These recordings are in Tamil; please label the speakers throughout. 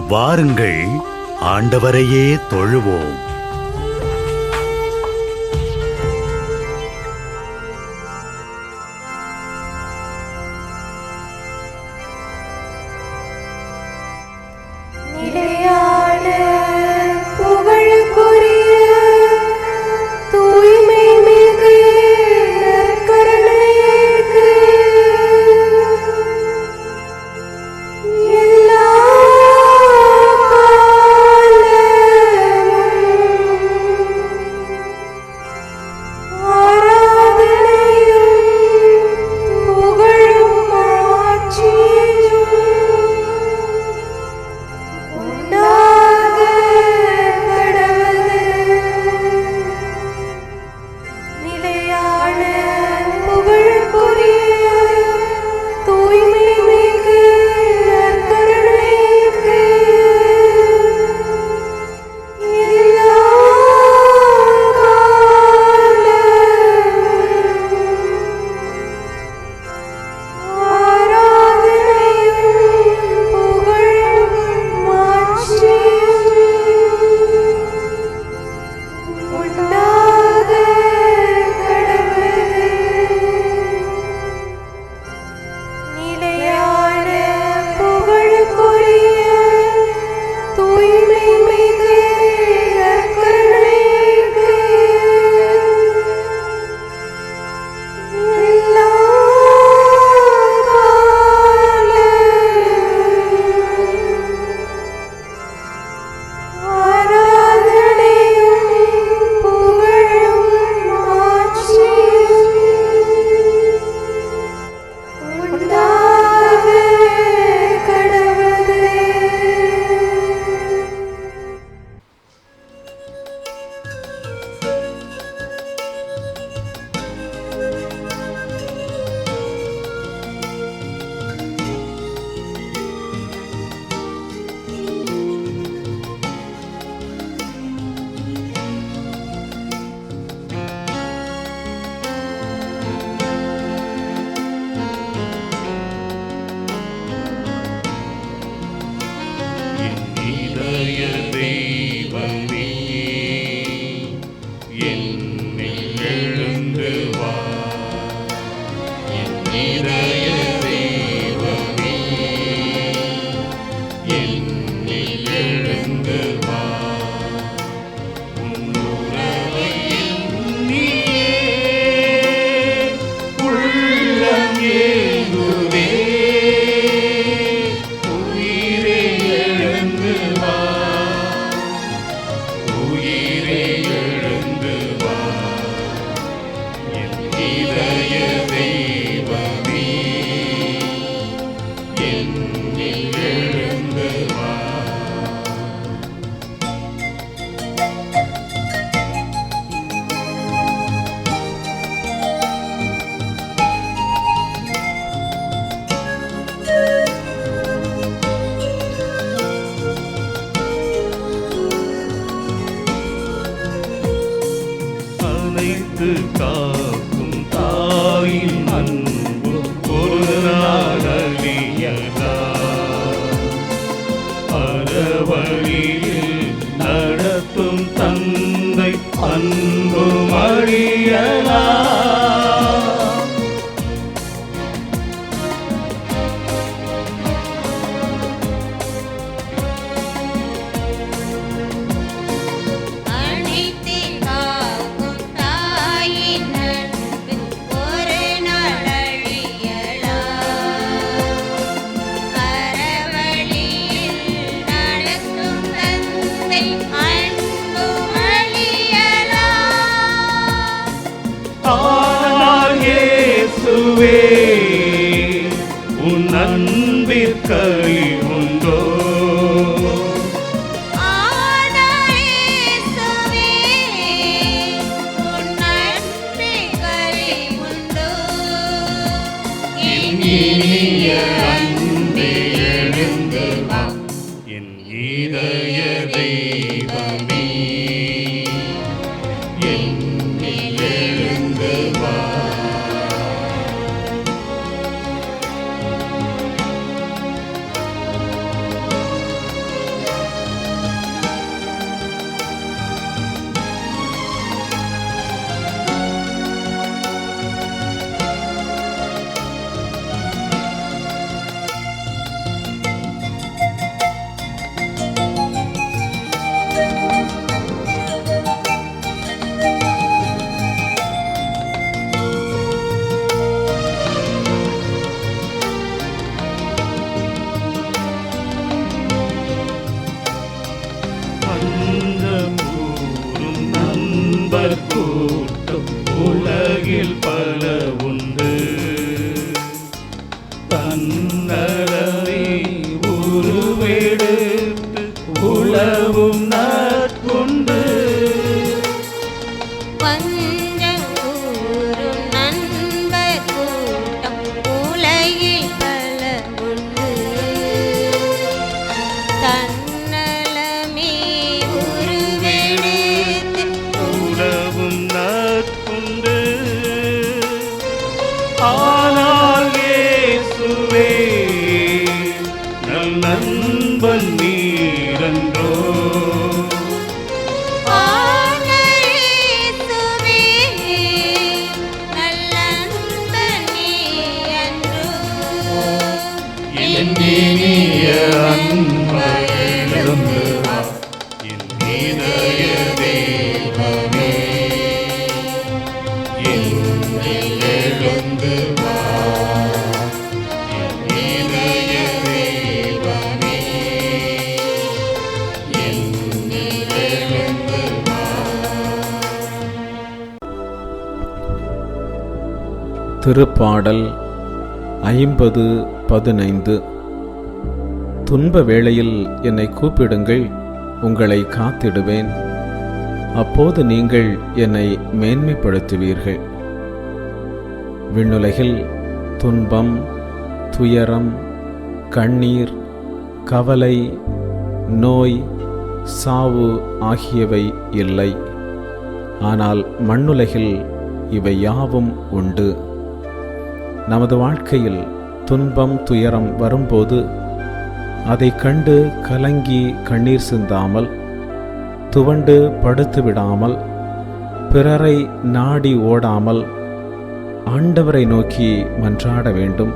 Speaker 1: வாருங்கள், ஆண்டவரையே தொழுவோம்.
Speaker 2: காக்கும் தாயின் அன்பு ஒரு நாளியலா அறவழியில் நடத்தும் தந்தை அன்பு மடியலா உன் அன்பிற்கை உண்டோ இனிய அன்பே எழுந்து வா என் இதய தெய்வமே என்னில் எழுந்து வா நண்பன் நீரன்றோ. என் இனிய அன்பையிலிருந்து என் இதய தெய்வமே, என்னில் எழுந்து வா. என் இதய தெய்வமே, என்னில் எழுந்து வா.
Speaker 3: திருப்பாடல் 50:15. துன்ப வேளையில் என்னை கூப்பிடுங்கள், உங்களை காத்திடுவேன். அப்போது நீங்கள் என்னை மேன்மைப்படுத்துவீர்கள். விண்ணுலகில் துன்பம், துயரம், கண்ணீர், கவலை, நோய், சாவு ஆகியவை இல்லை. ஆனால் மண்ணுலகில் இவை யாவும் உண்டு. நமது வாழ்க்கையில் துன்பம், துயரம் வரும்போது அதை கண்டு கலங்கி கண்ணீர் சிந்தாமல், துவண்டு படுத்து விடாமல், பிறரை நாடி ஓடாமல் ஆண்டவரை நோக்கி மன்றாட வேண்டும்.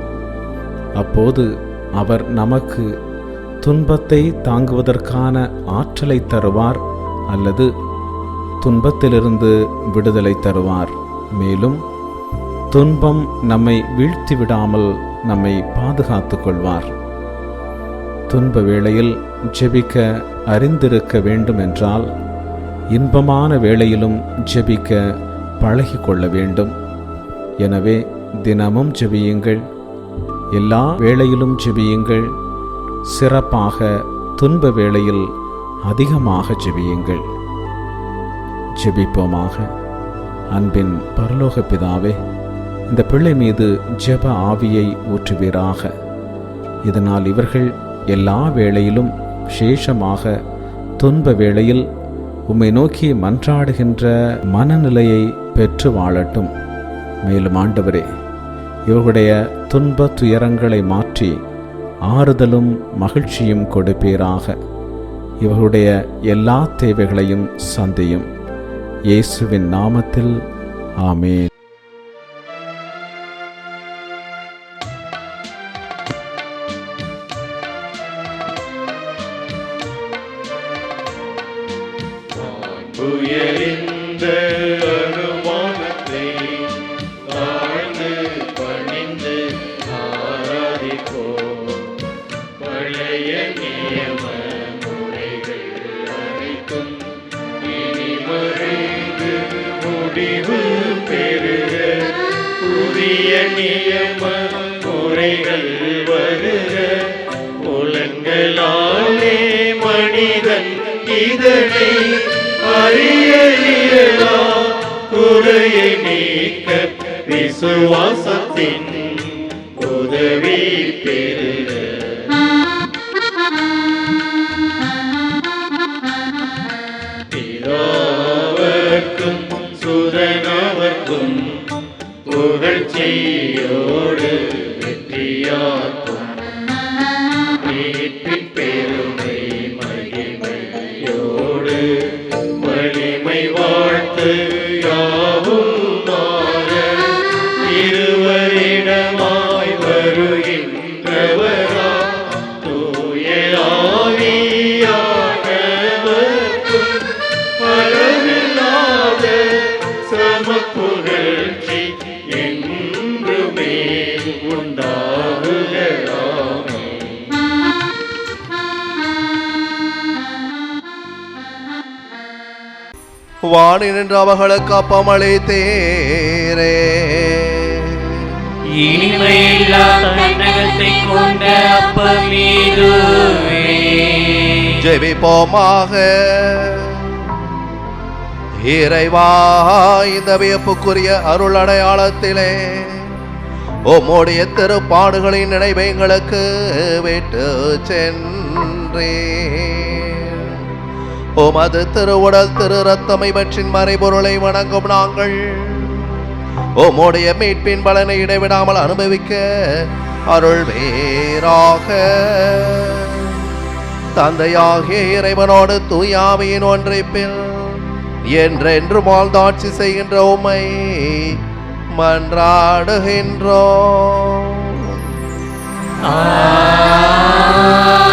Speaker 3: அப்போது அவர் நமக்கு துன்பத்தை தாங்குவதற்கான ஆற்றலை தருவார், அல்லது துன்பத்திலிருந்து விடுதலை தருவார். மேலும் துன்பம் நம்மை வீழ்த்தி விடாமல் நம்மை பாதுகாத்துக் கொள்வார். துன்ப வேளையில் ஜெபிக்க அறிந்திருக்க வேண்டும் என்றால், இன்பமான வேளையிலும் ஜெபிக்க பழகிக் கொள்ள வேண்டும். எனவே தினமும் ஜெபியுங்கள், எல்லா வேளையிலும் ஜெபியுங்கள். சிறப்பாக துன்ப வேளையில் அதிகமாக ஜெபியுங்கள். ஜெபிப்போமாக. அன்பின் பரலோக பிதாவே, இந்த பிள்ளை மீது ஜெப ஆவியை ஊற்றுவீராக. இதனால் இவர்கள் எல்லா வேளையிலும், விசேஷமாக துன்ப வேளையில் உம்மை நோக்கி மன்றாடுகின்ற மனநிலையை பெற்று வாழட்டும். மேலும் ஆண்டவரே, இவர்களுடைய துன்ப துயரங்களை மாற்றி ஆறுதலும் மகிழ்ச்சியும் கொடுப்பீராக. இவர்களுடைய எல்லா தேவைகளையும் சந்தியும். இயேசுவின் நாமத்தில் ஆமென்.
Speaker 2: உயர்ந்த அனுமானத்தை தாழ்ந்து பணிந்து ஆராதிப்போம். பழைய நியம முறைகள் அனைத்தும் இனி மறைந்து முடிவு பெறுக. புதிய நியம முறைகள் வருக. புலன்களாலே மனிதன் இதனை அறிய இயலா. குறையை நீக்க விசுவாசத்தின் உதவி பெறுக. பிதாவர்க்கும் சுதனவர்க்கும் புகழ்ச்சியோடு வெற்றியாக்கும். மீட்பின் பெருமை மகிமையோடு வலிமை வாழ்த்து யாவும் மாற. இருவரிடமாய் வருகின்றவரா தூய ஆவியானவர்க்கும் அளவில்லாத சமப்புகழ்ச்சி என்றுமே உண்டாகுகளாமே.
Speaker 4: வாணி நின்று அவர்களுக்கு அப்பம் அளித்தீரே.
Speaker 5: இனிமையில்லா தன்னகத்தை கொண்ட அப்பமீதுவே.
Speaker 4: ஜெபிப்போமாக. இறைவா, இந்த வியப்புக்குரிய அருள் அடையாளத்திலே உம்முடைய திருப்பாடுகளின் நினைவை எங்களுக்கு விட்டு சென்றே. உமது திருவுடல் திரு ரத்தம் இவற்றின் மறைபொருளை வணங்கும் நாங்கள் உம்முடைய மீட்பின் பலனை இடைவிடாமல் அனுபவிக்க அருள்வீராக. தந்தையாகிய இறைவனோடு தூயாமையின் ஒன்றைப்பில் என்றென்று வாழ்ந்தாட்சி செய்கின்ற உம்மை மன்றாடுகின்றோம்.
Speaker 5: ஆமென்.